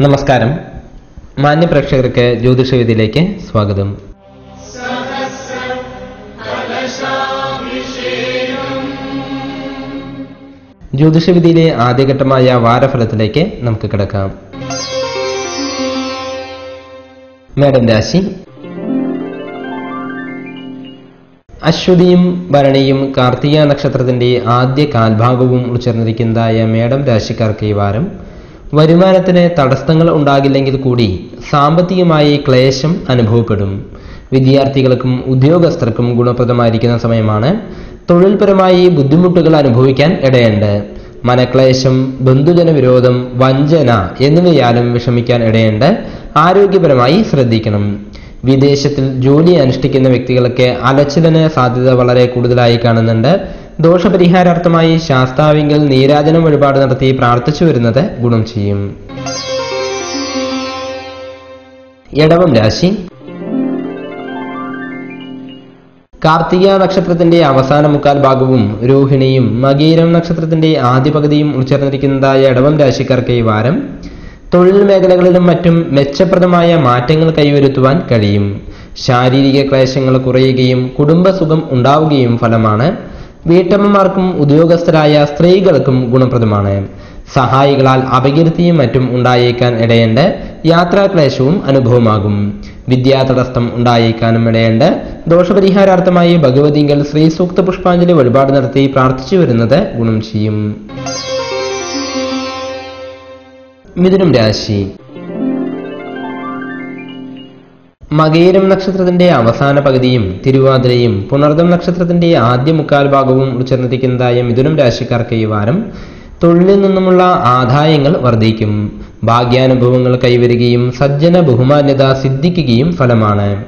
നമസ്കാരം. മാന്യ പ്രേക്ഷകർക്ക് ജ്യോതിഷവിധിയിലേക്ക് സ്വാഗതം. ജ്യോതിഷവിധിയിലെ ആദ്യഘട്ടമായ വാരഫലത്തിലേക്ക് നമുക്ക് കിടക്കാം. മേടം രാശി. അശ്വതിയും ഭരണിയും കാർത്തിക നക്ഷത്രത്തിന്റെ ആദ്യ കാൽഭാഗവും ഉൾച്ചേർന്നിരിക്കുന്നതായ മേടം രാശിക്കാർക്ക് ഈ വാരം വരുമാനത്തിന് തടസ്സങ്ങൾ ഉണ്ടാകില്ലെങ്കിൽ കൂടി സാമ്പത്തികമായി ക്ലേശം അനുഭവപ്പെടും. വിദ്യാർത്ഥികൾക്കും ഉദ്യോഗസ്ഥർക്കും ഗുണപ്രദമായിരിക്കുന്ന സമയമാണ്. തൊഴിൽപരമായി ബുദ്ധിമുട്ടുകൾ അനുഭവിക്കാൻ ഇടയുണ്ട്. മനക്ലേശം, ബന്ധുജന വിരോധം, വഞ്ചന എന്നിവയാലും വിഷമിക്കാൻ ഇടയുണ്ട്. ആരോഗ്യപരമായി ശ്രദ്ധിക്കണം. വിദേശത്തിൽ ജോലി അനുഷ്ഠിക്കുന്ന വ്യക്തികൾക്ക് അലച്ചിലിന് സാധ്യത വളരെ കൂടുതലായി കാണുന്നുണ്ട്. ദോഷപരിഹാരാർത്ഥമായി ശാസ്താവിങ്കൽ നീരാജനം വഴിപാട് നടത്തി പ്രാർത്ഥിച്ചു വരുന്നത് ഗുണം ചെയ്യും. ഇടവം രാശി. കാർത്തിക നക്ഷത്രത്തിന്റെ അവസാന മുക്കാൽ ഭാഗവും രോഹിണിയും മകീരം നക്ഷത്രത്തിന്റെ ആദ്യ പകുതിയും ഉൾച്ചേർന്നിരിക്കുന്നതായ ഇടവം രാശിക്കാർക്ക് ഈ വാരം തൊഴിൽ മേഖലകളിലും മറ്റും മെച്ചപ്രദമായ മാറ്റങ്ങൾ കൈവരുത്തുവാൻ കഴിയും. ശാരീരിക ക്ലേശങ്ങൾ കുറയുകയും കുടുംബസുഖം ഉണ്ടാവുകയും ഫലമാണ്. വീട്ടമ്മമാർക്കും ഉദ്യോഗസ്ഥരായ സ്ത്രീകൾക്കും ഗുണപ്രദമാണ്. സഹായികളാൽ അപകീർത്തിയും മറ്റും ഉണ്ടായേക്കാൻ ഇടയുണ്ട്. യാത്രാക്ലേശവും അനുഭവമാകും. വിദ്യാതടസ്സം ഉണ്ടായേക്കാനും ഇടയുണ്ട്. ദോഷപരിഹാരാർത്ഥമായി ഭഗവതിങ്കൽ ശ്രീ സൂക്ത പുഷ്പാഞ്ജലി വഴിപാട് നടത്തി പ്രാർത്ഥിച്ചു വരുന്നത് ഗുണം ചെയ്യും. മിഥുനം രാശി. മകീരം നക്ഷത്രത്തിന്റെ അവസാന പകുതിയും തിരുവാതിരയും പുണർദം നക്ഷത്രത്തിന്റെ ആദ്യ മുക്കാൽ ഭാഗവും ഉൾച്ചേർന്നിരിക്കുന്നതായ മിഥുനം രാശിക്കാർക്ക് ഈ വാരം തൊഴിലിൽ നിന്നുമുള്ള ആദായങ്ങൾ വർദ്ധിക്കും. ഭാഗ്യാനുഭവങ്ങൾ കൈവരികയും സജ്ജന ബഹുമാന്യത സിദ്ധിക്കുകയും ഫലമാണ്.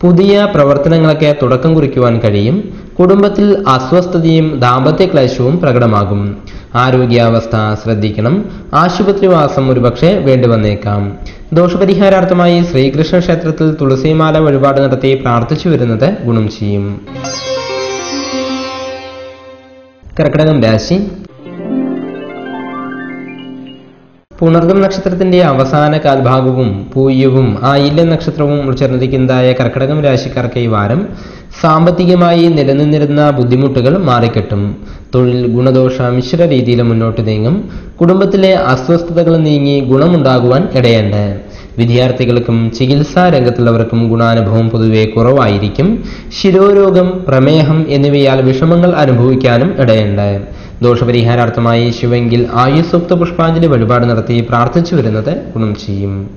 പുതിയ പ്രവർത്തനങ്ങളൊക്കെ തുടക്കം കുറിക്കുവാൻ കഴിയും. കുടുംബത്തിൽ അസ്വസ്ഥതയും ദാമ്പത്യ ക്ലേശവും പ്രകടമാകും. ആരോഗ്യാവസ്ഥ ശ്രദ്ധിക്കണം. ആശുപത്രിവാസം ഒരുപക്ഷെ വേണ്ടിവന്നേക്കാം. ദോഷപരിഹാരാർത്ഥമായി ശ്രീകൃഷ്ണ ക്ഷേത്രത്തിൽ തുളസിമാല വഴിപാട് നടത്തി പ്രാർത്ഥിച്ചു വരുന്നത് ഗുണം ചെയ്യും. കർക്കിടകം രാശി. പുണർദം നക്ഷത്രത്തിന്റെ അവസാന കാൽഭാഗവും പൂയവും ആയില്യം നക്ഷത്രവും ഉൾച്ചേർന്നിരിക്കുന്നതായ കർക്കിടകം രാശിക്കാർക്ക് ഈ വാരം സാമ്പത്തികമായി നിലനിന്നിരുന്ന ബുദ്ധിമുട്ടുകൾ മാറിക്കിട്ടും. തൊഴിൽ ഗുണദോഷ മിശ്ര രീതിയിൽ മുന്നോട്ട് നീങ്ങും. കുടുംബത്തിലെ അസ്വസ്ഥതകൾ നീങ്ങി ഗുണമുണ്ടാകുവാൻ ഇടയുണ്ട്. വിദ്യാർത്ഥികൾക്കും ചികിത്സാ രംഗത്തുള്ളവർക്കും ഗുണാനുഭവം പൊതുവെ കുറവായിരിക്കും. ശിരോരോഗം, പ്രമേഹം എന്നിവയാൽ വിഷമങ്ങൾ അനുഭവിക്കാനും ഇടയുണ്ട്. ദോഷപരിഹാരാർത്ഥമായി ശിവങ്കിൽ ആയുസൂക്ത പുഷ്പാഞ്ജലി വഴിപാട് നടത്തി പ്രാർത്ഥിച്ചു വരുന്നത് ഗുണം ചെയ്യും.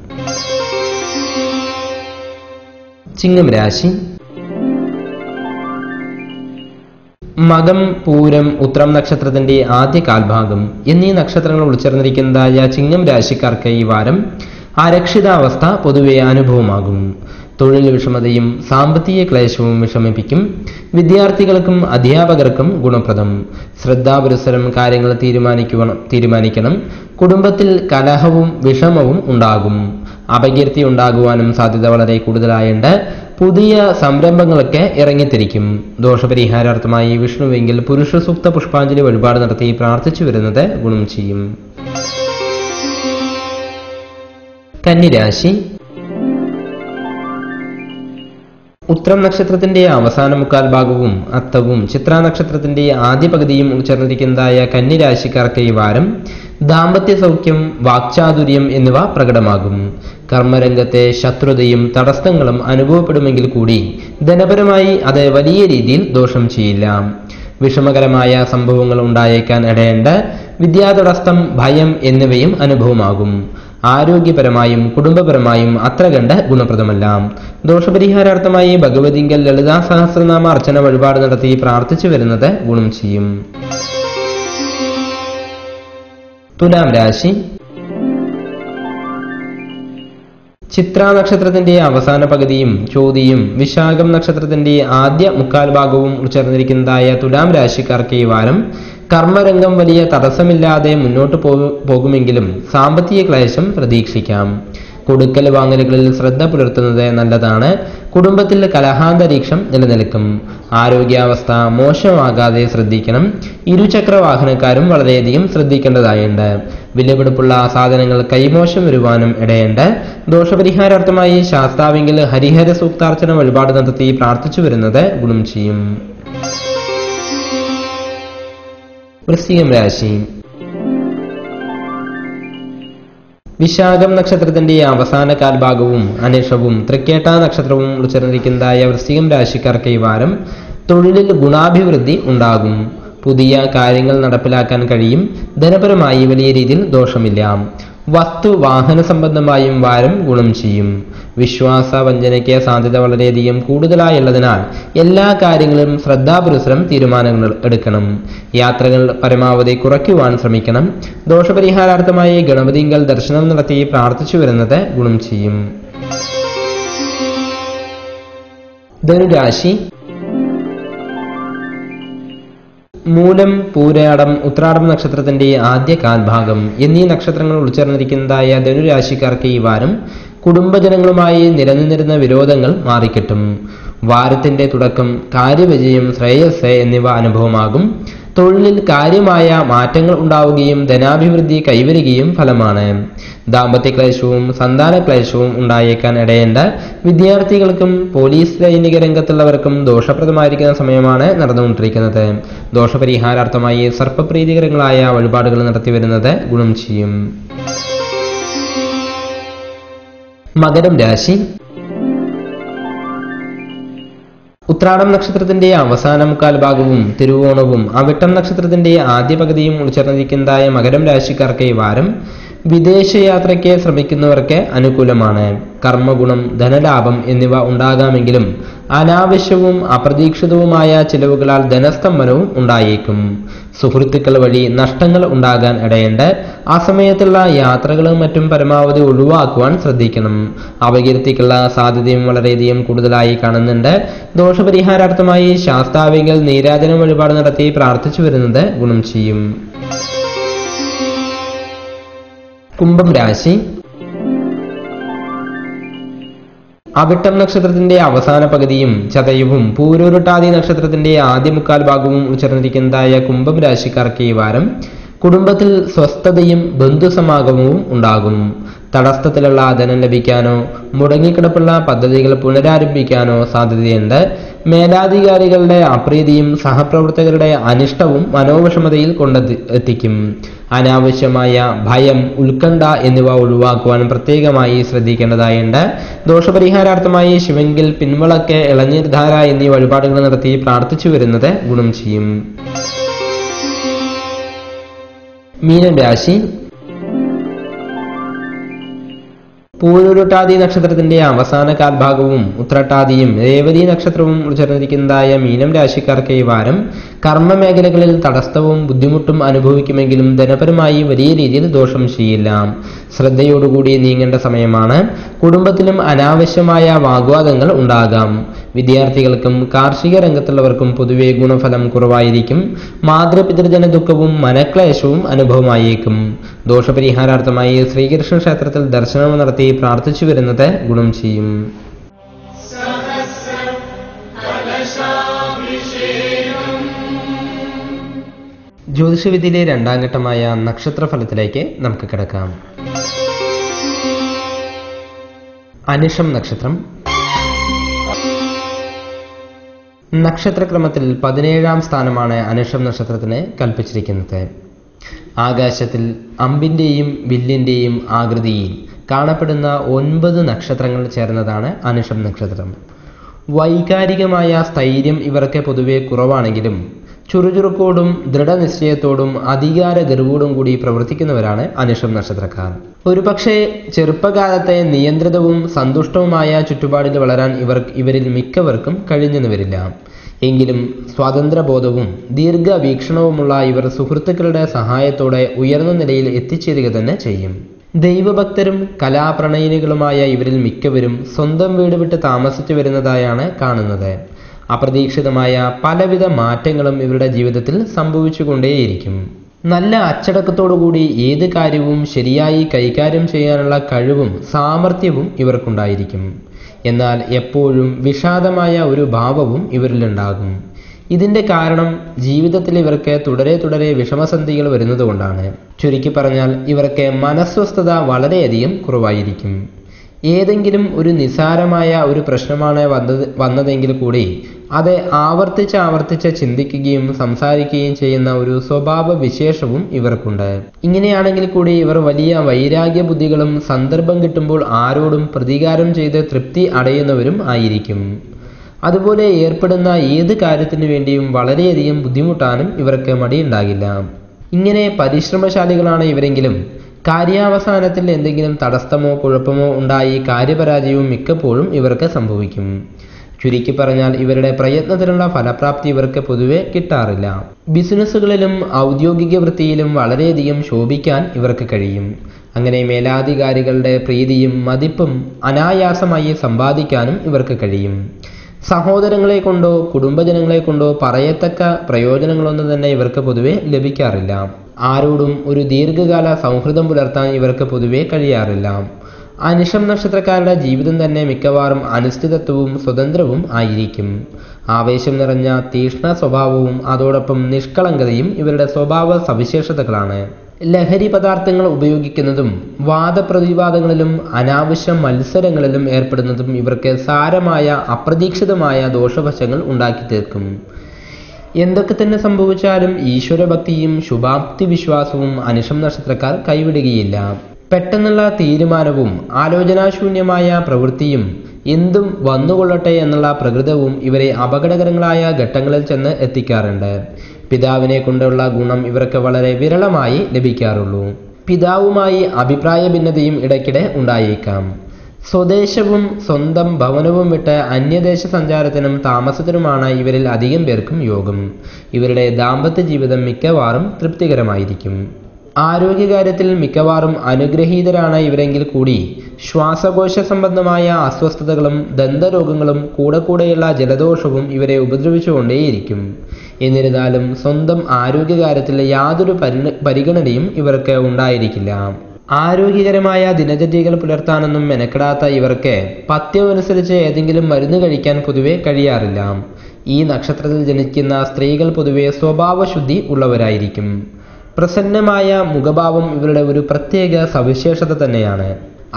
ചിങ്ങം രാശി. മകം, പൂരം, ഉത്രം നക്ഷത്രത്തിന്റെ ആദ്യ കാൽഭാഗം എന്നീ നക്ഷത്രങ്ങൾ ഉൾച്ചേർന്നിരിക്കുന്നതായ ചിങ്ങം രാശിക്കാർക്ക് ഈ വാരം അരക്ഷിതാവസ്ഥ പൊതുവെ അനുഭവമാകും. തൊഴിൽ വിഷമതയും സാമ്പത്തിക ക്ലേശവും വിഷമിപ്പിക്കും. വിദ്യാർത്ഥികൾക്കും അധ്യാപകർക്കും ഗുണപ്രദം. ശ്രദ്ധാപുരസരം കാര്യങ്ങൾ തീരുമാനിക്കണം. കുടുംബത്തിൽ കലഹവും വിഷമവും ഉണ്ടാകും. അപകീർത്തി ഉണ്ടാകുവാനും സാധ്യത വളരെ കൂടുതലായുണ്ട്. പുതിയ സംരംഭങ്ങളൊക്കെ ഇറങ്ങിത്തിരിക്കും. ദോഷപരിഹാരാർത്ഥമായി വിഷ്ണുവെങ്കിൽ പുരുഷ സൂക്ത പുഷ്പാഞ്ജലി വഴിപാട് നടത്തി പ്രാർത്ഥിച്ചു വരുന്നത് ഗുണം ചെയ്യും. കന്നിരാശി. ഉത്രം നക്ഷത്രത്തിന്റെ അവസാന മുക്കാൽ ഭാഗവും അത്തവും ചിത്രാ നക്ഷത്രത്തിന്റെ ആദ്യ പകുതിയും ഉൾച്ചേർന്നിരിക്കുന്നതായ കന്നിരാശിക്കാർക്ക് ഈ വാരം ദാമ്പത്യ സൗഖ്യം, വാക്ചാതുര്യം എന്നിവ പ്രകടമാകും. കർമ്മരംഗത്തെ ശത്രുതയും തടസ്സങ്ങളും അനുഭവപ്പെടുമെങ്കിൽ കൂടി ധനപരമായി അത് വലിയ രീതിയിൽ ദോഷം ചെയ്യില്ല. വിഷമകരമായ സംഭവങ്ങൾ ഉണ്ടായേക്കാൻ ഇടയുണ്ട്. വിദ്യാതടസ്സം, ഭയം എന്നിവയും അനുഭവമാകും. ആരോഗ്യപരമായും കുടുംബപരമായും അത്ര കണ്ട് ഗുണപ്രദമല്ല. ദോഷപരിഹാരാർത്ഥമായി ഭഗവതിങ്കൽ ലളിതാ സഹസ്രനാമ അർച്ചന വഴിപാട് നടത്തി പ്രാർത്ഥിച്ചു വരുന്നത് ഗുണം ചെയ്യും. തുലാം രാശി. ചിത്രാ നക്ഷത്രത്തിന്റെ അവസാന പകുതിയും ചോതിയും വിശാഖം നക്ഷത്രത്തിന്റെ ആദ്യ മുക്കാൽ ഭാഗവും ഉൾച്ചേർന്നിരിക്കുന്നതായ തുലാം രാശിക്കാർക്ക് ഈ വാരം കർമ്മരംഗം വലിയ തടസ്സമില്ലാതെ മുന്നോട്ട് പോകുമെങ്കിലും സാമ്പത്തിക ക്ലേശം പ്രതീക്ഷിക്കാം. കൊടുക്കൽ വാങ്ങലുകളിൽ ശ്രദ്ധ പുലർത്തുന്നത് നല്ലതാണ്. കുടുംബത്തിൽ കലഹാന്തരീക്ഷം നിലനിൽക്കും. ആരോഗ്യാവസ്ഥ മോശമാകാതെ ശ്രദ്ധിക്കണം. ഇരുചക്ര വാഹനക്കാരും വളരെയധികം ശ്രദ്ധിക്കേണ്ടതായുണ്ട്. വിലപിടിപ്പുള്ള സാധനങ്ങൾ കൈമോശം വരുവാനും ഇടയുണ്ട്. ദോഷപരിഹാരാർത്ഥമായി ശാസ്താവെങ്കിൽ ഹരിഹര സൂക്താർച്ചന വഴിപാട് നടത്തി പ്രാർത്ഥിച്ചു വരുന്നത് ഗുണം ചെയ്യും. വൃശ്ചികം രാശി. വിശാഖം നക്ഷത്രത്തിന്റെ അവസാന കാൽഭാഗവും അനിഷവും തൃക്കേട്ട നക്ഷത്രവും ഉൾച്ചേർന്നിരിക്കുന്നതായ വൃശ്ചികം രാശിക്കാർക്ക് ഈ വാരം തൊഴിലിൽ ഗുണാഭിവൃദ്ധി ഉണ്ടാകും. പുതിയ കാര്യങ്ങൾ നടപ്പിലാക്കാൻ കഴിയും. ധനപരമായി വലിയ രീതിയിൽ ദോഷമില്ല. വസ്തു വാഹന സംബന്ധമായും വാരം ഗുണം ചെയ്യും. വിശ്വാസ വഞ്ചനയ്ക്ക് സാധ്യത വളരെയധികം കൂടുതലായുള്ളതിനാൽ എല്ലാ കാര്യങ്ങളും ശ്രദ്ധാപുരസരം തീരുമാനങ്ങൾ എടുക്കണം. യാത്രകൾ പരമാവധി കുറയ്ക്കുവാൻ ശ്രമിക്കണം. ദോഷപരിഹാരാർത്ഥമായി ഗണപതിങ്കൽ ദർശനം നടത്തി പ്രാർത്ഥിച്ചു വരുന്നത് ഗുണം ചെയ്യും. ധനുരാശി. മൂലം, പൂരാടം, ഉത്രാടം നക്ഷത്രത്തിന്റെ ആദ്യ കാൽഭാഗം എന്നീ നക്ഷത്രങ്ങൾ ഉൾച്ചേർന്നിരിക്കുന്നതായ ധനുരാശിക്കാർക്ക് ഈ വാരം കുടുംബജനങ്ങളുമായി നിലനിന്നിരുന്ന വിരോധങ്ങൾ മാറിക്കിട്ടും. വാരത്തിന്റെ തുടക്കം കാര്യവിജയം, ശ്രേയസ് എന്നിവ അനുഭവമാകും. തൊഴിലിൽ കാര്യമായ മാറ്റങ്ങൾ ഉണ്ടാവുകയും ധനാഭിവൃദ്ധി കൈവരികയും ഫലമാണ്. ദാമ്പത്യ ക്ലേശവും സന്താന ക്ലേശവും ഉണ്ടായേക്കാൻ ഇടയുണ്ട്. വിദ്യാർത്ഥികൾക്കും പോലീസ് സൈനിക രംഗത്തുള്ളവർക്കും ദോഷപ്രദമായിരിക്കുന്ന സമയമാണ് നടന്നുകൊണ്ടിരിക്കുന്നത്. ദോഷപരിഹാരാർത്ഥമായി സർപ്പപ്രീതികരങ്ങളായ വഴിപാടുകൾ നടത്തി വരുന്നത് ഗുണം ചെയ്യും. മകരം രാശി. ഉത്രാടം നക്ഷത്രത്തിന്റെ അവസാന മുക്കാൽ ഭാഗവും തിരുവോണവും അവിട്ടം നക്ഷത്രത്തിന്റെ ആദ്യ പകുതിയും ഉൾച്ചേർന്നിരിക്കുന്നതായ മകരം രാശിക്കാർക്ക് ഈ വാരം വിദേശയാത്രയ്ക്ക് ശ്രമിക്കുന്നവർക്ക് അനുകൂലമാണ്. കർമ്മഗുണം, ധനലാഭം എന്നിവ ഉണ്ടാകാമെങ്കിലും അനാവശ്യവും അപ്രതീക്ഷിതവുമായ ചിലവുകളാൽ ധനസ്തംഭനവും ഉണ്ടായേക്കും. സുഹൃത്തുക്കൾ വഴി നഷ്ടങ്ങൾ ഉണ്ടാകാൻ ഇടയുണ്ട്. ആ സമയത്തുള്ള യാത്രകളും മറ്റും പരമാവധി ഒഴിവാക്കുവാൻ ശ്രദ്ധിക്കണം. അപകീർത്തിക്കുള്ള സാധ്യതയും വളരെയധികം കൂടുതലായി കാണുന്നുണ്ട്. ദോഷപരിഹാരാർത്ഥമായി ശാസ്താവെങ്കിൽ നീരാജന വഴിപാട് നടത്തി പ്രാർത്ഥിച്ചു വരുന്നത് ഗുണം ചെയ്യും. കുംഭം രാശി. അവിട്ടം നക്ഷത്രത്തിന്റെ അവസാന പകുതിയും ചതയവും പൂരോരുട്ടാതി നക്ഷത്രത്തിന്റെ ആദ്യ മുക്കാൽ ഭാഗവും ഉൾച്ചേർന്നിരിക്കുന്നതായ കുംഭം രാശിക്കാർക്ക് ഈ വാരം കുടുംബത്തിൽ സ്വസ്ഥതയും ബന്ധുസമാഗമവും ഉണ്ടാകും. തടസ്സത്തിലുള്ള ധനം ലഭിക്കാനോ മുടങ്ങിക്കിടപ്പുള്ള പദ്ധതികൾ പുനരാരംഭിക്കാനോ സാധ്യതയുണ്ട്. മേലാധികാരികളുടെ അപ്രീതിയും സഹപ്രവർത്തകരുടെ അനിഷ്ടവും മനോവിഷമതയിൽ കൊണ്ടെത്തിക്കും. അനാവശ്യമായ ഭയം, ഉത്കണ്ഠ എന്നിവ ഒഴിവാക്കുവാൻ പ്രത്യേകമായി ശ്രദ്ധിക്കേണ്ടതായുണ്ട്. ദോഷപരിഹാരാർത്ഥമായി ശിവങ്കിൽ പിൻവളക്ക്, ഇളനീർധാര എന്നീ വഴിപാടുകൾ നടത്തി പ്രാർത്ഥിച്ചു വരുന്നത് ഗുണം ചെയ്യും. മീനം രാശി. പൂരുരുട്ടാതി നക്ഷത്രത്തിന്റെ അവസാന കാൽഭാഗവും ഉത്രട്ടാതിയും രേവതി നക്ഷത്രവും ഉൾച്ചേർന്നിരിക്കുന്നതായ മീനം രാശിക്കാർക്ക് ഈ വാരം കർമ്മമേഖലകളിൽ തടസ്സവും ബുദ്ധിമുട്ടും അനുഭവിക്കുമെങ്കിലും ധനപരമായി വലിയ രീതിയിൽ ദോഷം ചെയ്യില്ല. ശ്രദ്ധയോടുകൂടി നീങ്ങേണ്ട സമയമാണ്. കുടുംബത്തിലും അനാവശ്യമായ വാഗ്വാദങ്ങൾ ഉണ്ടാകാം. വിദ്യാർത്ഥികൾക്കും കാർഷിക രംഗത്തുള്ളവർക്കും പൊതുവെ ഗുണഫലം കുറവായിരിക്കും. മാതൃപിതൃജന ദുഃഖവും മനക്ലേശവും അനുഭവമായേക്കും. ദോഷപരിഹാരാർത്ഥമായി ശ്രീകൃഷ്ണ ക്ഷേത്രത്തിൽ ദർശനം നടത്തി പ്രാർത്ഥിച്ചു വരുന്നത് ഗുണം ചെയ്യും. ജ്യോതിഷവിദ്യയിലെ രണ്ടാം ഘട്ടമായ നക്ഷത്രഫലത്തിലേക്ക് നമുക്ക് കിടക്കാം. അനിഷം നക്ഷത്രം. നക്ഷത്രക്രമത്തിൽ 17ാം സ്ഥാനമാണ് അനിഷം നക്ഷത്രത്തിന് കൽപ്പിച്ചിരിക്കുന്നത്. ആകാശത്തിൽ അമ്പിന്റെയും വില്ലിന്റെയും ആകൃതിയിൽ കാണപ്പെടുന്ന 9 നക്ഷത്രങ്ങൾ ചേർന്നതാണ് അനിഷം നക്ഷത്രം. വൈകാരികമായ സ്ഥൈര്യം ഇവർക്ക് പൊതുവെ കുറവാണെങ്കിലും ചുറുചുറുക്കോടും ദൃഢനിശ്ചയത്തോടും അധികാര ഗർവോടും കൂടി പ്രവർത്തിക്കുന്നവരാണ് അനിഷം നക്ഷത്രക്കാർ. ഒരുപക്ഷെ ചെറുപ്പകാലത്തെ നിയന്ത്രിതവും സന്തുഷ്ടവുമായ ചുറ്റുപാടിൽ വളരാൻ ഇവരിൽ മിക്കവർക്കും കഴിഞ്ഞെന്ന് വരില്ല. എങ്കിലും സ്വാതന്ത്ര്യബോധവും ദീർഘവീക്ഷണവുമുള്ള ഇവർ സുഹൃത്തുക്കളുടെ സഹായത്തോടെ ഉയർന്ന നിലയിൽ എത്തിച്ചേരുക തന്നെ ചെയ്യും. ദൈവഭക്തരും കലാപ്രണയിനികളുമായ ഇവരിൽ മിക്കവരും സ്വന്തം വീട് വിട്ട് താമസിച്ചു വരുന്നതായാണ് കാണുന്നത്. അപ്രതീക്ഷിതമായ പലവിധ മാറ്റങ്ങളും ഇവരുടെ ജീവിതത്തിൽ സംഭവിച്ചുകൊണ്ടേയിരിക്കും. നല്ല അച്ചടക്കത്തോടുകൂടി ഏത് കാര്യവും ശരിയായി കൈകാര്യം ചെയ്യാനുള്ള കഴിവും സാമർഥ്യവും ഇവർക്കുണ്ടായിരിക്കും. എന്നാൽ എപ്പോഴും വിഷാദമായ ഒരു ഭാവവും ഇവരിലുണ്ടാകും. ഇതിൻ്റെ കാരണം ജീവിതത്തിൽ ഇവർക്ക് തുടരെ വിഷമസന്ധികൾ വരുന്നതുകൊണ്ടാണ്. ചുരുക്കി പറഞ്ഞാൽ ഇവർക്ക് മനസ്വസ്ഥത വളരെയധികം കുറവായിരിക്കും. ഏതെങ്കിലും നിസാരമായ ഒരു പ്രശ്നമാണ് വന്നതെങ്കിൽ കൂടി അത് ആവർത്തിച്ച് ചിന്തിക്കുകയും സംസാരിക്കുകയും ചെയ്യുന്ന ഒരു സ്വഭാവ വിശേഷവും ഇവർക്കുണ്ട്. ഇങ്ങനെയാണെങ്കിൽ കൂടി ഇവർ വലിയ വൈരാഗ്യ ബുദ്ധികളും സന്ദർഭം കിട്ടുമ്പോൾ ആരോടും പ്രതികാരം ചെയ്ത് തൃപ്തി അടയുന്നവരും ആയിരിക്കും. അതുപോലെ ഏർപ്പെടുന്ന ഏത് കാര്യത്തിനു വേണ്ടിയും വളരെയധികം ബുദ്ധിമുട്ടാനും ഇവർക്ക് മടിയുണ്ടാകില്ല. ഇങ്ങനെ പരിശ്രമശാലികളാണ് ഇവരെങ്കിലും കാര്യാവസാനത്തിൽ എന്തെങ്കിലും തടസ്സമോ കുഴപ്പമോ ഉണ്ടായി കാര്യപരാജയവും മിക്കപ്പോഴും ഇവർക്ക് സംഭവിക്കും. ചുരുക്കി പറഞ്ഞാൽ ഇവരുടെ പ്രയത്നത്തിനുള്ള ഫലപ്രാപ്തി ഇവർക്ക് പൊതുവെ കിട്ടാറില്ല. ബിസിനസ്സുകളിലും ഔദ്യോഗിക വൃത്തിയിലും വളരെയധികം ശോഭിക്കാൻ ഇവർക്ക് കഴിയും. അങ്ങനെ മേലാധികാരികളുടെ പ്രീതിയും മതിപ്പും അനായാസമായി സമ്പാദിക്കാനും ഇവർക്ക് കഴിയും. സഹോദരങ്ങളെ കൊണ്ടോ കുടുംബജനങ്ങളെ കൊണ്ടോ പറയത്തക്ക പ്രയോജനങ്ങളൊന്നും തന്നെ ഇവർക്ക് പൊതുവെ ലഭിക്കാറില്ല. ആരോടും ഒരു ദീർഘകാല സൗഹൃദം പുലർത്താൻ ഇവർക്ക് പൊതുവെ കഴിയാറില്ല. അനിഷം നക്ഷത്രക്കാരുടെ ജീവിതം തന്നെ മിക്കവാറും അനിശ്ചിതത്വവും സ്വതന്ത്രവും ആയിരിക്കും. ആവേശം നിറഞ്ഞ തീക്ഷ്ണ സ്വഭാവവും അതോടൊപ്പം നിഷ്കളങ്കതയും ഇവരുടെ സ്വഭാവ സവിശേഷതകളാണ്. ലഹരി പദാർത്ഥങ്ങൾ ഉപയോഗിക്കുന്നതും വാദപ്രതിവാദങ്ങളിലും അനാവശ്യ മത്സരങ്ങളിലും ഏർപ്പെടുന്നതും ഇവർക്ക് സാരമായ അപ്രതീക്ഷിതമായ ദോഷവശങ്ങൾ ഉണ്ടാക്കി തീർക്കും. എന്തൊക്കെ തന്നെ സംഭവിച്ചാലും ഈശ്വരഭക്തിയും ശുഭാപ്തി വിശ്വാസവും അനിഷം നക്ഷത്രക്കാർ കൈവിടുകയില്ല. പെട്ടെന്നുള്ള തീരുമാനവും ആലോചനാശൂന്യമായ പ്രവൃത്തിയും എന്തും വന്നുകൊള്ളട്ടെ എന്നുള്ള പ്രകൃതവും ഇവരെ അപകടകരങ്ങളായ ഘട്ടങ്ങളിൽ ചെന്ന് എത്തിക്കാറുണ്ട്. പിതാവിനെ കൊണ്ടുള്ള ഗുണം ഇവർക്ക് വളരെ വിരളമായി ലഭിക്കാറുള്ളൂ. പിതാവുമായി അഭിപ്രായ ഭിന്നതയും ഇടയ്ക്കിടെ ഉണ്ടായേക്കാം. സ്വദേശവും സ്വന്തം ഭവനവും വിട്ട് അന്യദേശ സഞ്ചാരത്തിനും താമസത്തിനുമാണ് ഇവരിൽ അധികം പേർക്കും യോഗം. ഇവരുടെ ദാമ്പത്യ ജീവിതം മിക്കവാറും തൃപ്തികരമായിരിക്കും. ആരോഗ്യകാര്യത്തിൽ മിക്കവാറും അനുഗ്രഹീതരാണ് ഇവരെങ്കിൽ കൂടി ശ്വാസകോശ സംബന്ധമായ അസ്വസ്ഥതകളും ദന്തരോഗങ്ങളും കൂടെയുള്ള ജലദോഷവും ഇവരെ ഉപദ്രവിച്ചുകൊണ്ടേയിരിക്കും. എന്നിരുന്നാലും സ്വന്തം ആരോഗ്യകാര്യത്തിൽ യാതൊരു പരിഗണനയും ഇവർക്ക് ഉണ്ടായിരിക്കില്ല. ആരോഗ്യകരമായ ദിനചര്യകൾ പുലർത്താനൊന്നും മെനക്കെടാത്ത ഇവർക്ക് പഥ്യമനുസരിച്ച് ഏതെങ്കിലും മരുന്ന് കഴിക്കാൻ പൊതുവെ കഴിയാറില്ല. ഈ നക്ഷത്രത്തിൽ ജനിക്കുന്ന സ്ത്രീകൾ പൊതുവെ സ്വഭാവശുദ്ധി ഉള്ളവരായിരിക്കും. പ്രസന്നമായ മുഖഭാവം ഇവരുടെ ഒരു പ്രത്യേക സവിശേഷത തന്നെയാണ്.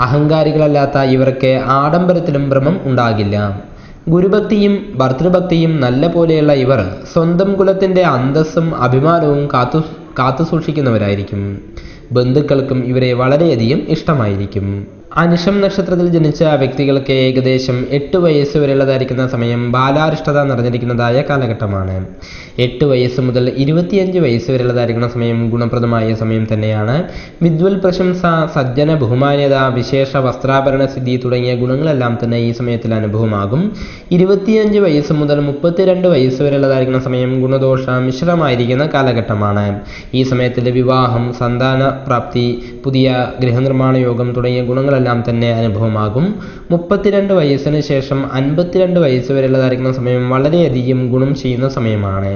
അഹങ്കാരികളല്ലാത്ത ഇവർക്ക് ആഡംബരത്തിലും ഭ്രമം ഉണ്ടാകില്ല. ഗുരുഭക്തിയും ഭർതൃഭക്തിയും നല്ല പോലെയുള്ള ഇവർ സ്വന്തം കുലത്തിൻ്റെ അന്തസ്സും അഭിമാനവും കാത്തു സൂക്ഷിക്കുന്നവരായിരിക്കും. ബന്ധുക്കൾക്കും ഇവരെ വളരെയധികം ഇഷ്ടമായിരിക്കും. അനിഷം നക്ഷത്രത്തിൽ ജനിച്ച വ്യക്തികൾക്ക് ഏകദേശം 8 വയസ്സ് വരെയുള്ളതായിരിക്കുന്ന സമയം ബാലാരിഷ്ടത നിറഞ്ഞിരിക്കുന്നതായ കാലഘട്ടമാണ്. 8 വയസ്സ് മുതൽ 25 വയസ്സ് വരെയുള്ളതായിരിക്കുന്ന സമയം ഗുണപ്രദമായ സമയം തന്നെയാണ്. വിദ്വൽ പ്രശംസ, സജ്ജന ബഹുമാന്യത, വിശേഷ വസ്ത്രാഭരണ സിദ്ധി തുടങ്ങിയ ഗുണങ്ങളെല്ലാം തന്നെ ഈ സമയത്തിൽ അനുഭവമാകും. 25 വയസ്സ് മുതൽ 32 വയസ്സ് വരെയുള്ളതായിരിക്കുന്ന സമയം ഗുണദോഷ മിശ്രമായിരിക്കുന്ന കാലഘട്ടമാണ്. ഈ സമയത്തിൽ വിവാഹം, സന്താന പ്രാപ്തി, പുതിയ ഗൃഹനിർമ്മാണ യോഗം തുടങ്ങിയ ഗുണങ്ങളെല്ലാം തന്നെ അനുഭവമാകും. 32 വയസ്സിന് ശേഷം 52 വയസ്സ് വരെയുള്ളതായിരിക്കുന്ന സമയം വളരെയധികം ഗുണം ചെയ്യുന്ന സമയമാണ്.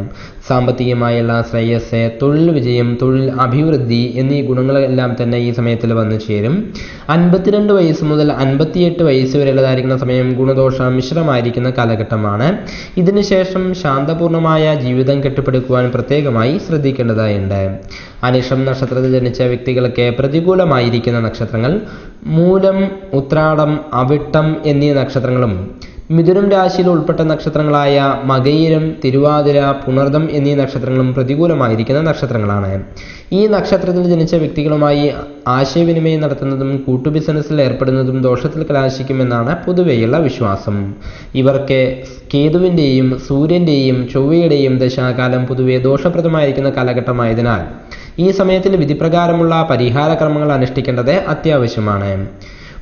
സാമ്പത്തികമായുള്ള ശ്രേയസ്, തൊഴിൽ വിജയം, തൊഴിൽ അഭിവൃദ്ധി എന്നീ ഗുണങ്ങളെല്ലാം തന്നെ ഈ സമയത്തിൽ വന്നു ചേരും. 52 വയസ്സ് മുതൽ 58 വയസ്സ് വരെയുള്ളതായിരിക്കുന്ന സമയം ഗുണദോഷ മിശ്രമായിരിക്കുന്ന കാലഘട്ടമാണ്. ഇതിനുശേഷം ശാന്തപൂർണമായ ജീവിതം കെട്ടിപ്പടുക്കുവാൻ പ്രത്യേകമായി ശ്രദ്ധിക്കേണ്ടതായുണ്ട്. അനിഷം നക്ഷത്രത്തിൽ ജനിച്ച വ്യക്തികൾക്ക് പ്രതികൂലമായിരിക്കുന്ന നക്ഷത്രങ്ങൾ മൂലം, ഉത്രാടം, അവിട്ടം എന്നീ നക്ഷത്രങ്ങളും മിഥുനം രാശിയിൽ ഉൾപ്പെട്ട നക്ഷത്രങ്ങളായ മകയിരം, തിരുവാതിര, പുണർദം എന്നീ നക്ഷത്രങ്ങളും പ്രതികൂലമായിരിക്കുന്ന നക്ഷത്രങ്ങളാണ്. ഈ നക്ഷത്രത്തിൽ ജനിച്ച വ്യക്തികളുമായി ആശയവിനിമയം നടത്തുന്നതും ബിസിനസ്സിൽ ഏർപ്പെടുന്നതും ദോഷത്തിൽ കലാശിക്കുമെന്നാണ് പൊതുവെയുള്ള വിശ്വാസം. ഇവർക്ക് കേതുവിൻ്റെയും സൂര്യൻ്റെയും ചൊവ്വയുടെയും ദശാകാലം പൊതുവെ ദോഷപ്രദമായിരിക്കുന്ന കാലഘട്ടമായതിനാൽ ഈ സമയത്തിൽ വിധിപ്രകാരമുള്ള പരിഹാര കർമ്മങ്ങൾ അനുഷ്ഠിക്കേണ്ടത് അത്യാവശ്യമാണ്.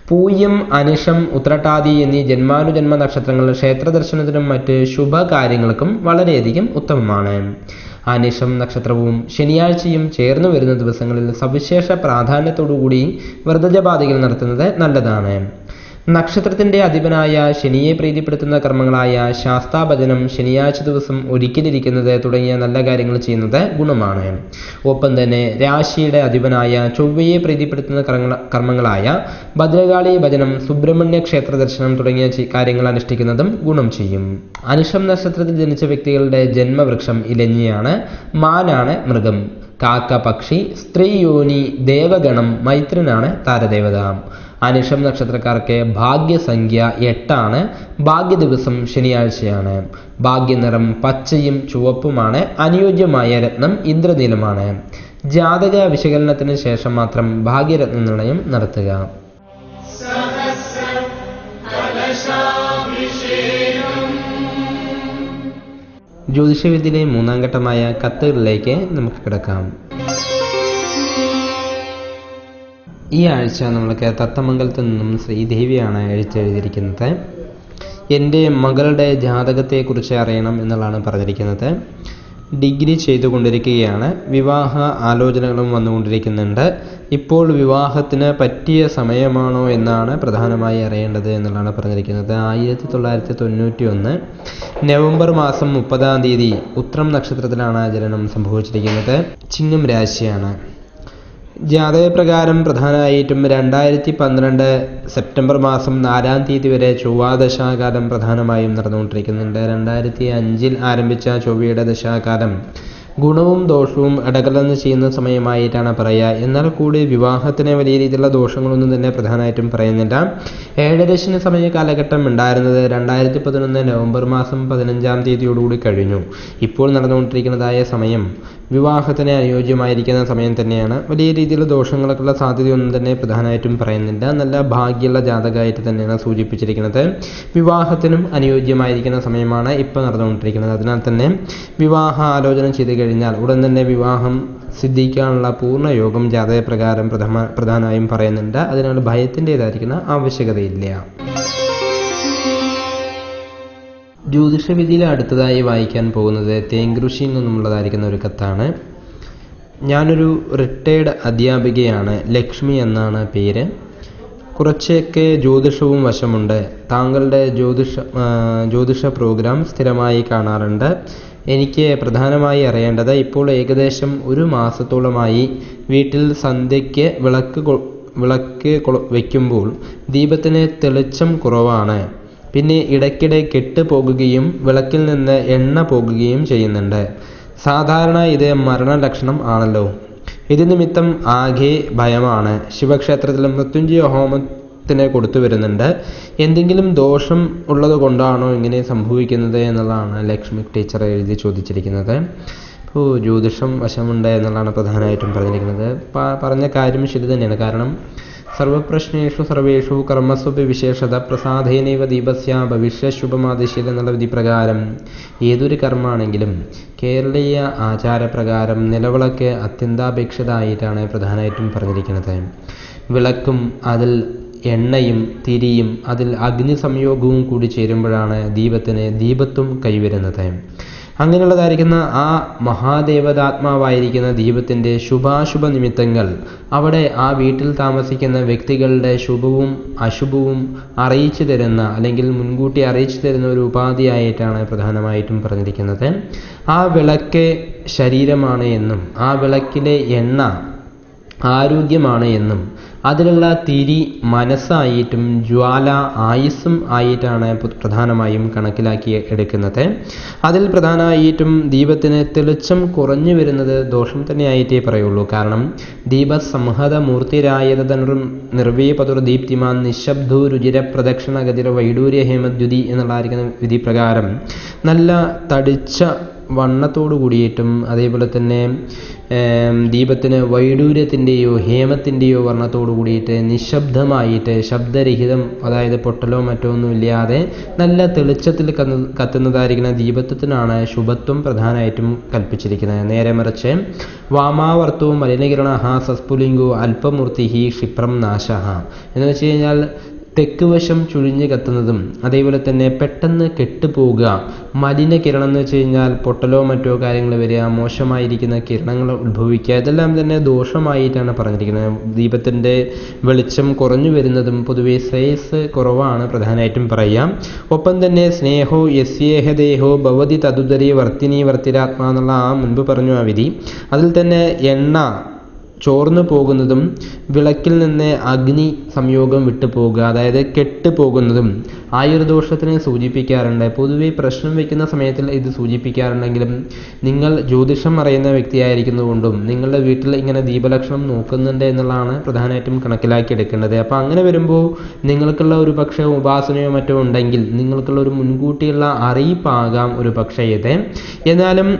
പൂയം, അനിഷം, ഉത്രട്ടാതി എന്നീ ജന്മാനുജന്മ നക്ഷത്രങ്ങൾ ക്ഷേത്രദർശനത്തിനും മറ്റ് ശുഭകാര്യങ്ങൾക്കും വളരെയധികം ഉത്തമമാണ്. അനിഷം നക്ഷത്രവും ശനിയാഴ്ചയും ചേർന്നു വരുന്ന ദിവസങ്ങളിൽ സവിശേഷ പ്രാധാന്യത്തോടുകൂടി വ്രതജപാദികൾ നടത്തുന്നത് നല്ലതാണ്. നക്ഷത്രത്തിന്റെ അധിപനായ ശനിയെ പ്രീതിപ്പെടുത്തുന്ന കർമ്മങ്ങളായ ശാസ്താഭജനം, ശനിയാഴ്ച ദിവസം ഒരിക്കലിരിക്കുന്നത് തുടങ്ങിയ നല്ല കാര്യങ്ങൾ ചെയ്യുന്നത് ഗുണമാണ്. ഒപ്പം തന്നെ രാശിയുടെ അധിപനായ ചൊവ്വയെ പ്രീതിപ്പെടുത്തുന്ന കർമ്മങ്ങളായ ഭദ്രകാളി ഭജനം, സുബ്രഹ്മണ്യ ക്ഷേത്ര ദർശനം തുടങ്ങിയ കാര്യങ്ങൾ അനുഷ്ഠിക്കുന്നതും ഗുണം ചെയ്യും. അനിഷം നക്ഷത്രത്തിൽ ജനിച്ച വ്യക്തികളുടെ ജന്മവൃക്ഷം ഇലഞ്ഞിയാണ്. മാനാണ് മൃഗം. കാക്ക പക്ഷി. സ്ത്രീ യോനി. ദേവഗണം. മൈത്രനാണ് താരദേവത. അനിഷം നക്ഷത്രക്കാർക്ക് ഭാഗ്യസംഖ്യ 8 ഭാഗ്യ ദിവസം ശനിയാഴ്ചയാണ്. ഭാഗ്യനിറം പച്ചയും ചുവപ്പുമാണ്. അനുയോജ്യമായ രത്നം ഇന്ദ്രനീലമാണ്. ജാതക വിശകലനത്തിന് ശേഷം മാത്രം ഭാഗ്യരത്ന നിർണയം നടത്തുക. ജ്യോതിഷവിദ്യയിലെ 3ാം ഘട്ടമായ കത്തുകളിലേക്ക് നമുക്ക് കിടക്കാം. ഈ ആഴ്ച നമ്മൾക്ക് തത്തമംഗലത്ത് നിന്നും ശ്രീദേവിയാണ് എഴുതിയിരിക്കുന്നത്. എൻ്റെ മകളുടെ ജാതകത്തെക്കുറിച്ച് അറിയണം എന്നുള്ളതാണ് പറഞ്ഞിരിക്കുന്നത്. ഡിഗ്രി ചെയ്തുകൊണ്ടിരിക്കുകയാണ്. വിവാഹ ആലോചനകളും വന്നുകൊണ്ടിരിക്കുന്നുണ്ട്. ഇപ്പോൾ വിവാഹത്തിന് പറ്റിയ സമയമാണോ എന്നാണ് പ്രധാനമായി അറിയേണ്ടത് എന്നുള്ളതാണ് പറഞ്ഞിരിക്കുന്നത്. 1991 നവംബർ മാസം 30-ാം തീയതി ഉത്രം നക്ഷത്രത്തിലാണ് ജനനം സംഭവിച്ചിരിക്കുന്നത്. ചിങ്ങം രാശിയാണ്. ജാതകപ്രകാരം പ്രധാനമായിട്ടും 2012 സെപ്റ്റംബർ മാസം 4-ാം തീയതി വരെ ചൊവ്വാദശാകാലം പ്രധാനമായും നടന്നുകൊണ്ടിരിക്കുന്നുണ്ട്. 2005 ആരംഭിച്ച ചൊവ്വയുടെ ദശാകാലം ഗുണവും ദോഷവും ഇടകലർന്ന് ചെയ്യുന്ന സമയമായിട്ടാണ് പറയുക. എന്നാൽ കൂടി വിവാഹത്തിന് വലിയ രീതിയിലുള്ള ദോഷങ്ങളൊന്നും തന്നെ പ്രധാനമായിട്ടും പറയുന്നില്ല. ഏഴരശനി സമയ കാലഘട്ടം ഉണ്ടായിരുന്നത് 2011 നവംബർ മാസം 15-ാം തീയതിയോടുകൂടി കഴിഞ്ഞു. ഇപ്പോൾ നടന്നുകൊണ്ടിരിക്കുന്നതായ സമയം വിവാഹത്തിന് അനുയോജ്യമായിരിക്കുന്ന സമയം തന്നെയാണ്. വലിയ രീതിയിലുള്ള ദോഷങ്ങൾക്കുള്ള സാധ്യതയൊന്നും തന്നെ പ്രധാനമായിട്ടും പറയുന്നില്ല. നല്ല ഭാഗ്യമുള്ള ജാതകമായിട്ട് തന്നെയാണ് സൂചിപ്പിച്ചിരിക്കുന്നത്. വിവാഹത്തിനും അനുയോജ്യമായിരിക്കുന്ന സമയമാണ് ഇപ്പോൾ നടന്നുകൊണ്ടിരിക്കുന്നത്. അതിനാൽ തന്നെ വിവാഹ ആലോചന ചെയ്ത് കഴിഞ്ഞാൽ ഉടൻ തന്നെ വിവാഹം സിദ്ധിക്കാനുള്ള പൂർണ്ണ യോഗം ജാതകപ്രകാരം പ്രധാനമായും പറയുന്നുണ്ട്. അതിനാൽ ഭയത്തിൻ്റെതായിരിക്കുന്ന ആവശ്യകതയില്ല. ജ്യോതിഷവിദ്യയിൽ അടുത്തതായി വായിക്കാൻ പോകുന്നത് തേങ്കുറിശ്ശിയിൽ നിന്നുമുള്ളതായിരിക്കുന്ന ഒരു കത്താണ്. ഞാനൊരു റിട്ടയർഡ് അധ്യാപികയാണ്. ലക്ഷ്മി എന്നാണ് പേര്. കുറച്ചൊക്കെ ജ്യോതിഷവും വശമുണ്ട്. താങ്കളുടെ ജ്യോതിഷ പ്രോഗ്രാം സ്ഥിരമായി കാണാറുണ്ട്. എനിക്ക് പ്രധാനമായി അറിയേണ്ടത് ഇപ്പോൾ ഏകദേശം 1 മാസത്തോളമായി വീട്ടിൽ സന്ധ്യയ്ക്ക് വിളക്ക് വയ്ക്കുമ്പോൾ ദീപത്തിന് തെളിച്ചം കുറവാണ്. പിന്നെ ഇടയ്ക്കിടെ കെട്ട് പോകുകയും വിളക്കിൽ നിന്ന് എണ്ണ പോകുകയും ചെയ്യുന്നുണ്ട്. സാധാരണ ഇത് മരണലക്ഷണം ആണല്ലോ. ഇത് നിമിത്തം ആകെ ഭയമാണ്. ശിവക്ഷേത്രത്തിൽ മൃത്യുഞ്ജയ ഹോമത്തിന് കൊടുത്തു വരുന്നുണ്ട്. എന്തെങ്കിലും ദോഷം ഉള്ളത് കൊണ്ടാണോ ഇങ്ങനെ സംഭവിക്കുന്നത് എന്നുള്ളതാണ് ലക്ഷ്മി ടീച്ചർ എഴുതി ചോദിച്ചിരിക്കുന്നത്. ഇപ്പോൾ ജ്യോതിഷം വശമുണ്ട് എന്നുള്ളതാണ് പ്രധാനമായിട്ടും പറഞ്ഞിരിക്കുന്നത്. പറഞ്ഞ കാര്യം ശരി തന്നെയാണ്. കാരണം സർവപ്രശ്നേഷു സർവേഷു കർമ്മസ്വ വിശേഷത പ്രസാദേനൈവ ദീപസ്യ ഭവിഷ്യ ശുഭമാദിശീൽ എന്നുള്ള വിധി പ്രകാരം ഏതൊരു കർമ്മമാണെങ്കിലും കേരളീയ ആചാരപ്രകാരം നിലവിളക്ക് അത്യന്താപേക്ഷിതമായിട്ടാണ് പ്രധാനമായിട്ടും പറഞ്ഞിരിക്കുന്നത്. വിളക്കും അതിൽ എണ്ണയും തിരിയും അതിൽ അഗ്നി സംയോഗവും കൂടി ചേരുമ്പോഴാണ് ദീപത്തിന് ദീപത്വം കൈവരുന്നത്. അങ്ങനെയുള്ളതായിരിക്കുന്ന ആ മഹാദേവതാത്മാവായിരിക്കുന്ന ദീപത്തിൻ്റെ ശുഭാശുഭ നിമിത്തങ്ങൾ അവിടെ ആ വീട്ടിൽ താമസിക്കുന്ന വ്യക്തികളുടെ ശുഭവും അശുഭവും അറിയിച്ചു തരുന്ന അല്ലെങ്കിൽ മുൻകൂട്ടി അറിയിച്ചു തരുന്ന ഒരു ഉപാധിയായിട്ടാണ് പ്രധാനമായിട്ടും പറഞ്ഞിരിക്കുന്നത്. ആ വിളക്ക് ശരീരമാണ് എന്നും ആ വിളക്കിലെ എണ്ണ ആരോഗ്യമാണ് എന്നും അതിലുള്ള തിരി മനസ്സായിട്ടും ജ്വാല ആയുസ്സും ആയിട്ടാണ് പ്രധാനമായും കണക്കിലാക്കി എടുക്കുന്നത്. അതിൽ പ്രധാനമായിട്ടും ദീപത്തിന് തെളിച്ചം കുറഞ്ഞു വരുന്നത് ദോഷം തന്നെയായിട്ടേ പറയുള്ളൂ. കാരണം ദീപസംഹത മൂർത്തിരായത നിർവീപതുർ ദീപ്തിമാൻ നിശബ്ദു രുചിര പ്രദക്ഷിണ ഗതിര വൈഡൂര്യ ഹേമദ്യുതി എന്നുള്ളതായിരിക്കുന്ന വിധി പ്രകാരം നല്ല തടിച്ച വണ്ണത്തോടു കൂടിയിട്ടും അതേപോലെ തന്നെ ദീപത്തിന് വൈഡൂര്യത്തിൻ്റെയോ ഹേമത്തിൻ്റെയോ വർണ്ണത്തോടു കൂടിയിട്ട് നിശബ്ദമായിട്ട് ശബ്ദരഹിതം, അതായത് പൊട്ടലോ മറ്റോ ഒന്നുമില്ലാതെ നല്ല തെളിച്ചത്തിൽ കത്തുന്നതായിരിക്കുന്ന ദീപത്വത്തിനാണ് ശുഭത്വം പ്രധാനമായിട്ടും കൽപ്പിച്ചിരിക്കുന്നത്. നേരെ മറിച്ച് വാമാവർത്തവും മലിനകിരണ സസ്ഫുലിംഗോ അല്പമൂർത്തി ക്ഷിപ്രം നാശ എന്ന് വെച്ച് കഴിഞ്ഞാൽ തെക്ക് വശം ചുഴിഞ്ഞ് കത്തുന്നതും അതേപോലെ തന്നെ പെട്ടെന്ന് കെട്ടുപോവുക, മലിനകിരണം എന്ന് വെച്ച് കഴിഞ്ഞാൽ പൊട്ടലോ മറ്റോ കാര്യങ്ങൾ വരിക, മോശമായിരിക്കുന്ന കിരണങ്ങൾ ഉത്ഭവിക്കുക, ഇതെല്ലാം തന്നെ ദോഷമായിട്ടാണ് പറഞ്ഞിരിക്കുന്നത്. ദീപത്തിൻ്റെ വെളിച്ചം കുറഞ്ഞു വരുന്നതും പൊതുവെ ശ്രേയസ് കുറവാണ് പ്രധാനമായിട്ടും പറയാം. ഒപ്പം തന്നെ സ്നേഹോ യസ്യേഹദേഹോ ഭവതി തതുദരി വർത്തിനി വർത്തിരാത്മാ എന്നുള്ള മുൻപ് പറഞ്ഞു ആ വിധി. അതിൽ തന്നെ എണ്ണ ചോർന്നു പോകുന്നതും വിളക്കിൽ നിന്ന് അഗ്നി സംയോഗം വിട്ടു പോകുക, അതായത് കെട്ടു പോകുന്നതും ആയുർദോഷത്തിനെ സൂചിപ്പിക്കാറുണ്ട്. പൊതുവെ പ്രശ്നം വയ്ക്കുന്ന സമയത്തിൽ ഇത് സൂചിപ്പിക്കാറുണ്ടെങ്കിലും നിങ്ങൾ ജ്യോതിഷം അറിയുന്ന വ്യക്തിയായിരിക്കുന്നതുകൊണ്ടും നിങ്ങളുടെ വീട്ടിൽ ഇങ്ങനെ ദീപലക്ഷണം നോക്കുന്നുണ്ട് എന്നുള്ളതാണ് പ്രധാനമായിട്ടും കണക്കിലാക്കി എടുക്കേണ്ടത്. അപ്പോൾ അങ്ങനെ വരുമ്പോൾ നിങ്ങൾക്കുള്ള ഒരു പക്ഷേ ഉപാസനയോ മറ്റോ ഉണ്ടെങ്കിൽ നിങ്ങൾക്കുള്ള ഒരു മുൻകൂട്ടിയുള്ള അറിയിപ്പാകാം ഒരു പക്ഷേ ഇത്. എന്നാലും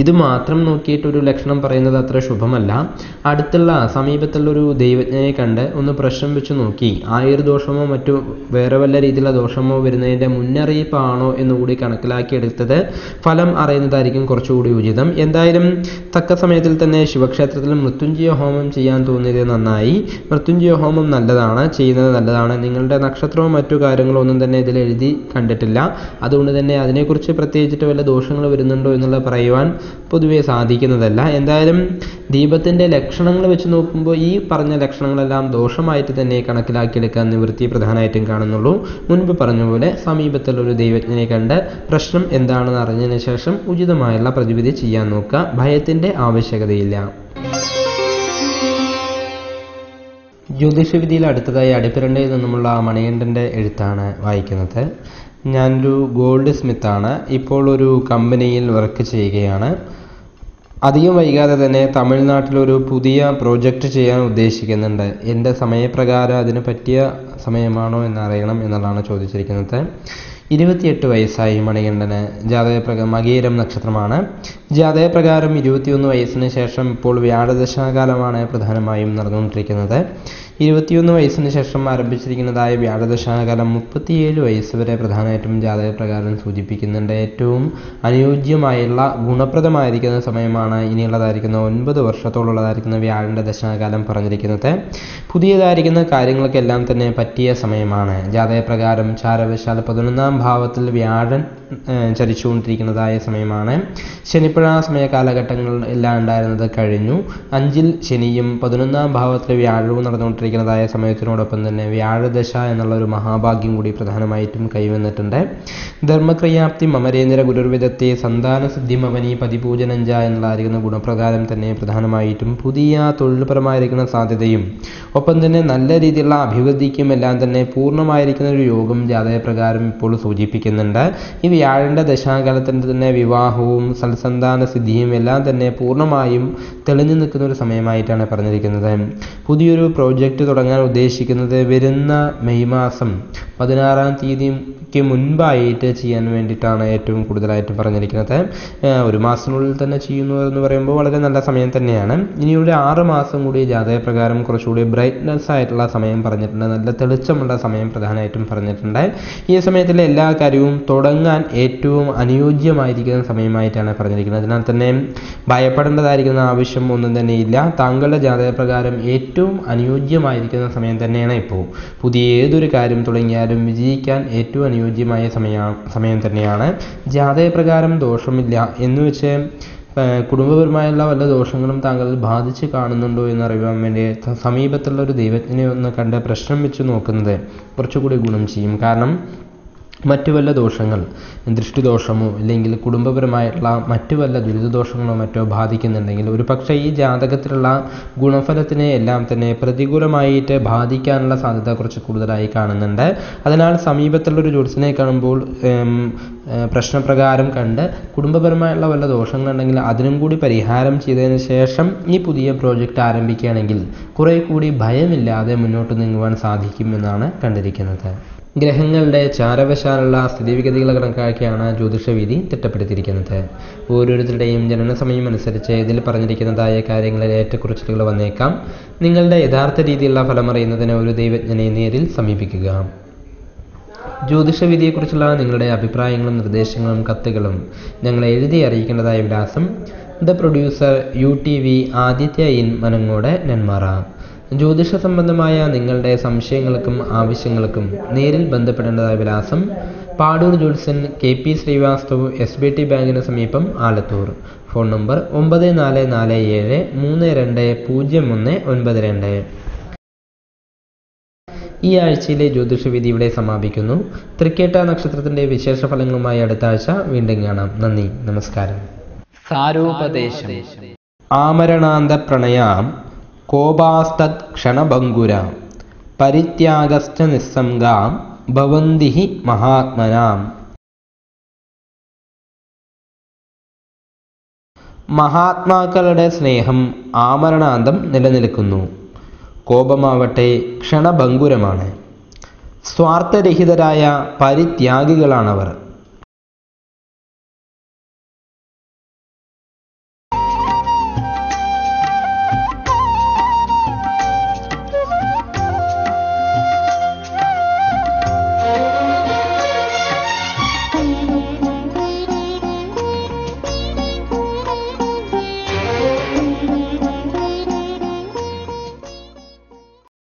ഇത് മാത്രം നോക്കിയിട്ട് ഒരു ലക്ഷണം പറയുന്നത് അത്ര ശുഭമല്ല. അടുത്തുള്ള സമീപത്തുള്ളൊരു ദൈവജ്ഞനെ കണ്ട് ഒന്ന് പ്രശ്നം വെച്ച് നോക്കി ആയുർദോഷമോ മറ്റു വേറെ വല്ല രീതിയിലുള്ള ദോഷമോ വരുന്നതിൻ്റെ മുന്നറിയിപ്പാണോ എന്നുകൂടി കണക്കിലാക്കി എടുത്തത് ഫലം അറിയുന്നതായിരിക്കും കുറച്ചുകൂടി ഉചിതം. എന്തായാലും തക്ക സമയത്തിൽ തന്നെ ശിവക്ഷേത്രത്തിൽ മൃത്യുഞ്ജയ ഹോമം ചെയ്യാൻ തോന്നിയത് നന്നായി. മൃത്യുഞ്ജയ ഹോമം നല്ലതാണ്, ചെയ്യുന്നത് നല്ലതാണ്. നിങ്ങളുടെ നക്ഷത്രമോ മറ്റു കാര്യങ്ങളോ ഒന്നും തന്നെ ഇതിൽ എഴുതി കണ്ടിട്ടില്ല. അതുകൊണ്ട് തന്നെ അതിനെക്കുറിച്ച് പ്രത്യേകിച്ചിട്ട് വല്ല ദോഷങ്ങൾ വരുന്നുണ്ടോ എന്നുള്ളത് പറയുവാൻ പൊതുവെ സാധിക്കുന്നതല്ല. എന്തായാലും ദീപത്തിൻ്റെ ലക്ഷണങ്ങൾ വെച്ച് നോക്കുമ്പോൾ ഈ പറഞ്ഞ ലക്ഷണങ്ങളെല്ലാം ദോഷമായിട്ട് തന്നെ കണക്കിലാക്കിയെടുക്കാൻ നിവൃത്തി പ്രധാനമായിട്ടും കാണുന്നുള്ളൂ. മുൻപ് പറഞ്ഞ പോലെ സമീപത്തുള്ളൊരു ദൈവജ്ഞനെ കണ്ട് പ്രശ്നം എന്താണെന്ന് അറിഞ്ഞതിന് ശേഷം ഉചിതമായുള്ള പ്രതിവിധി ചെയ്യാൻ നോക്കുക. ഭയത്തിൻ്റെ ആവശ്യകതയില്ല. ജ്യോതിഷവിധിയിൽ അടുത്തതായി അടിപ്പിരണ്ടയിൽ നിന്നുമുള്ള മണികണ്ഠൻ്റെ എഴുത്താണ് വായിക്കുന്നത്. ഞാനൊരു ഗോൾഡ് സ്മിത്താണ്. ഇപ്പോൾ ഒരു കമ്പനിയിൽ വർക്ക് ചെയ്യുകയാണ്. അധികം വൈകാതെ തന്നെ തമിഴ്നാട്ടിലൊരു പുതിയ പ്രോജക്റ്റ് ചെയ്യാൻ ഉദ്ദേശിക്കുന്നുണ്ട്. എൻ്റെ സമയപ്രകാരം അതിന് പറ്റിയ സമയമാണോ എന്നറിയണം എന്നുള്ളതാണ് ചോദിച്ചിരിക്കുന്നത്. 28 വയസ്സായി മണികണ്ഠന്. ജാതകപ്രകാരം മകീരം നക്ഷത്രമാണ്. ജാതകപ്രകാരം 21 വയസ്സിന് ശേഷം ഇപ്പോൾ വ്യാഴദശാകാലമാണ് പ്രധാനമായും നടന്നുകൊണ്ടിരിക്കുന്നത്. 21 വയസ്സിന് ശേഷം ആരംഭിച്ചിരിക്കുന്നതായ വ്യാഴദശാകാലം 37 വയസ്സ് വരെ പ്രധാനമായിട്ടും ജാതകപ്രകാരം സൂചിപ്പിക്കുന്നുണ്ട്. ഏറ്റവും അനുയോജ്യമായുള്ള ഗുണപ്രദമായിരിക്കുന്ന സമയമാണ് ഇനിയുള്ളതായിരിക്കുന്ന 9 വർഷത്തോളമുള്ളതായിരിക്കുന്ന വ്യാഴൻ്റെ ദശാകാലം പറഞ്ഞിരിക്കുന്നത്. പുതിയതായിരിക്കുന്ന കാര്യങ്ങൾക്കെല്ലാം തന്നെ പറ്റിയ സമയമാണ്. ജാതകപ്രകാരം ചാരവശാൽ 11ാം ഭാവത്തിൽ വ്യാഴൻ ചലിച്ചുകൊണ്ടിരിക്കുന്നതായ സമയമാണ്. ശനിപ്പഴ സമയ കാലഘട്ടങ്ങൾ എല്ലാം ഉണ്ടായിരുന്നത് കഴിഞ്ഞു. 5ൽ ശനിയും 11ാം ഭാവത്തിൽ വ്യാഴവും നടന്നുകൊണ്ടിരിക്കുന്നതായ സമയത്തിനോടൊപ്പം തന്നെ വ്യാഴദശ എന്നുള്ള ഒരു മഹാഭാഗ്യം കൂടി പ്രധാനമായിട്ടും കൈവന്നിട്ടുണ്ട്. ധർമ്മക്രിയാപ്തി മമരേന്ദ്ര ഗുരുർവിദത്തെ സന്താന സിദ്ധിമവനി പതിപൂജനഞ്ച എന്നുള്ളതായിരിക്കുന്ന ഗുണപ്രകാരം തന്നെ പ്രധാനമായിട്ടും പുതിയ തൊഴിൽപരമായിരിക്കുന്ന സാധ്യതയും ഒപ്പം തന്നെ നല്ല രീതിയിലുള്ള അഭിവൃദ്ധിക്കും എല്ലാം തന്നെ പൂർണ്ണമായിരിക്കുന്ന ഒരു യോഗം ജാതകപ്രകാരം ഇപ്പോൾ സൂചിപ്പിക്കുന്നുണ്ട്. ഈ വ്യാഴൻ്റെ ദശാകാലത്തിൻ്റെ തന്നെ വിവാഹവും സൽസന്താന സിദ്ധിയും എല്ലാം തന്നെ പൂർണ്ണമായും തെളിഞ്ഞു നിൽക്കുന്ന ഒരു സമയമായിട്ടാണ് പറഞ്ഞിരിക്കുന്നത്. പുതിയൊരു പ്രോജക്റ്റ് തുടങ്ങാൻ ഉദ്ദേശിക്കുന്നത് വരുന്ന മെയ് മാസം 16-ാം തീയതിക്ക് മുൻപായിട്ട് ചെയ്യാൻ വേണ്ടിയിട്ടാണ് ഏറ്റവും കൂടുതലായിട്ട് പറഞ്ഞിരിക്കുന്നത്. ഒരു മാസത്തിനുള്ളിൽ തന്നെ ചെയ്യുന്നു എന്ന് പറയുമ്പോൾ വളരെ നല്ല സമയം തന്നെയാണ്. ഇനിയൊരു 6 മാസം കൂടി ജാതകപ്രകാരം കുറച്ചുകൂടി ബ്രൈറ്റ്നസ് ആയിട്ടുള്ള സമയം പറഞ്ഞിട്ടുണ്ട്. നല്ല തെളിച്ചമുള്ള സമയം പ്രധാനമായിട്ടും പറഞ്ഞിട്ടുണ്ട്. ഈ സമയത്തിലെ എല്ലാ കാര്യവും തുടങ്ങാൻ ഏറ്റവും അനുയോജ്യമായിരിക്കുന്ന സമയമായിട്ടാണ് പറഞ്ഞിരിക്കുന്നത്. അതിനാൽ തന്നെ ഭയപ്പെടേണ്ടതായിരിക്കുന്ന ആവശ്യം ഒന്നും തന്നെയില്ല. താങ്കളുടെ ജാതകപ്രകാരം ഏറ്റവും അനുയോജ്യമായിരിക്കുന്ന സമയം തന്നെയാണ് ഇപ്പോൾ. പുതിയ ഏതൊരു കാര്യം തുടങ്ങിയാലും വിജയിക്കാൻ ഏറ്റവും അനുയോജ്യമായ സമയം തന്നെയാണ്. ജാതകപ്രകാരം ദോഷമില്ല എന്ന് വെച്ച് കുടുംബപരമായുള്ള വല്ല ദോഷങ്ങളും താങ്കൾ ബാധിച്ച് കാണുന്നുണ്ടോ എന്നറിയാൻ വേണ്ടി സമീപത്തുള്ള ഒരു ദൈവജ്ഞനെ ഒന്ന് കണ്ട് പ്രശ്നം വെച്ച് നോക്കുന്നത് കുറച്ചുകൂടി ഗുണം ചെയ്യും. കാരണം മറ്റു വല്ല ദോഷങ്ങൾ, ദൃഷ്ടിദോഷമോ അല്ലെങ്കിൽ കുടുംബപരമായിട്ടുള്ള മറ്റു വല്ല ദുരിതദോഷങ്ങളോ മറ്റോ ബാധിക്കുന്നുണ്ടെങ്കിൽ ഒരു പക്ഷേ ഈ ജാതകത്തിലുള്ള ഗുണഫലത്തിനെ എല്ലാം തന്നെ പ്രതികൂലമായിട്ട് ബാധിക്കാനുള്ള സാധ്യത കുറച്ച് കൂടുതലായി കാണുന്നുണ്ട്. അതിനാൽ സമീപത്തുള്ളൊരു ജ്യോത്സ്യനെ കാണുമ്പോൾ പ്രശ്നപ്രകാരം കണ്ട് കുടുംബപരമായുള്ള വല്ല ദോഷങ്ങളുണ്ടെങ്കിൽ അതിനും കൂടി പരിഹാരം ചെയ്തതിന് ശേഷം ഈ പുതിയ പ്രോജക്റ്റ് ആരംഭിക്കുകയാണെങ്കിൽ കുറേ കൂടി ഭയമില്ലാതെ മുന്നോട്ട് നീങ്ങുവാൻ സാധിക്കുമെന്നാണ് കണ്ടിരിക്കുന്നത്. ഗ്രഹങ്ങളുടെ ചാരവശാലുള്ള സ്ഥിതിവിഗതികൾ കണക്കാക്കിയാണ് ജ്യോതിഷവിധി തിട്ടപ്പെടുത്തിയിരിക്കുന്നത്. ഓരോരുത്തരുടെയും ജനനസമയം അനുസരിച്ച് ഇതിൽ പറഞ്ഞിരിക്കുന്നതായ കാര്യങ്ങളിൽ ഏറ്റക്കുറച്ചിലുകൾ വന്നേക്കാം. നിങ്ങളുടെ യഥാർത്ഥ രീതിയിലുള്ള ഫലമറിയുന്നതിന് ഒരു ദൈവജ്ഞനെ നേരിൽ സമീപിക്കുക. ജ്യോതിഷവിധിയെക്കുറിച്ചുള്ള നിങ്ങളുടെ അഭിപ്രായങ്ങളും നിർദ്ദേശങ്ങളും കത്തുകളും ഞങ്ങളെ എഴുതി അറിയിക്കേണ്ടതായ വിലാസം: the producer, UTV, Aditya Inn Manangode, Nenmara. ജ്യോതിഷ സംബന്ധമായ നിങ്ങളുടെ സംശയങ്ങൾക്കും ആവശ്യങ്ങൾക്കും നേരിൽ ബന്ധപ്പെടേണ്ടതായ വിലാസം: പാടൂർ ജ്യോത്സ്യൻ, KP ശ്രീവാസ്തവ്, SBT ബാങ്കിന് സമീപം, ആലത്തൂർ. Phone number 9447320192. ഈ ആഴ്ചയിലെ ജ്യോതിഷവിധി ഇവിടെ സമാപിക്കുന്നു. തൃക്കേട്ട നക്ഷത്രത്തിന്റെ വിശേഷ ഫലങ്ങളുമായി അടുത്ത ആഴ്ച വീണ്ടും കാണാം. നന്ദി, നമസ്കാരം. സാരോപദേശം. ആമരണാന്ത പ്രണയാം കോപാസ്തത് ക്ഷണഭംഗുരാം പരിത്യാഗശ്ച നിസ്സംഗാം ഭവന്തി ഹി മഹാത്മനാം. മഹാത്മാക്കളുടെ സ്നേഹം ആമരണാന്തം നിലനിൽക്കുന്നു. കോപമാവട്ടെ ക്ഷണഭംഗുരമാണ്. സ്വാർത്ഥരഹിതരായ പരിത്യാഗികളാണവർ.